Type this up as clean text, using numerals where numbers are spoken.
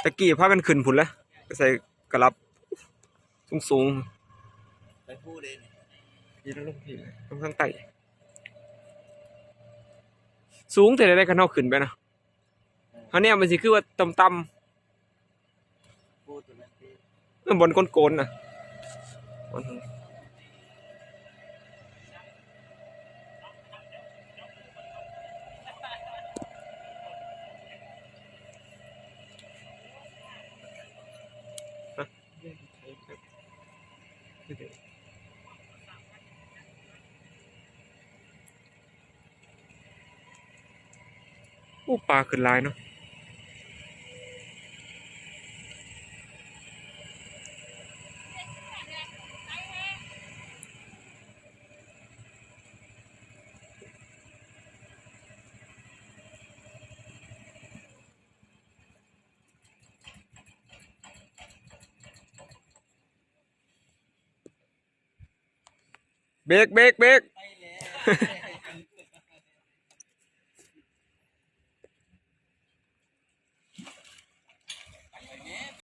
ตะกี้พากันขึ้นพุ่นแล้วใส่กระลับสูงไปพูดเองๆลงที่ลงข้างใต้สูงแต่ได้กันเฮาขึ้นไปนะเฮาเนี่ยมันสิคือว่าต่ำพูดตัวนั้นที่ๆบนโกนๆน่ะโอ้ปลาขึ้นหลายเนาะเบรกไปแล้ว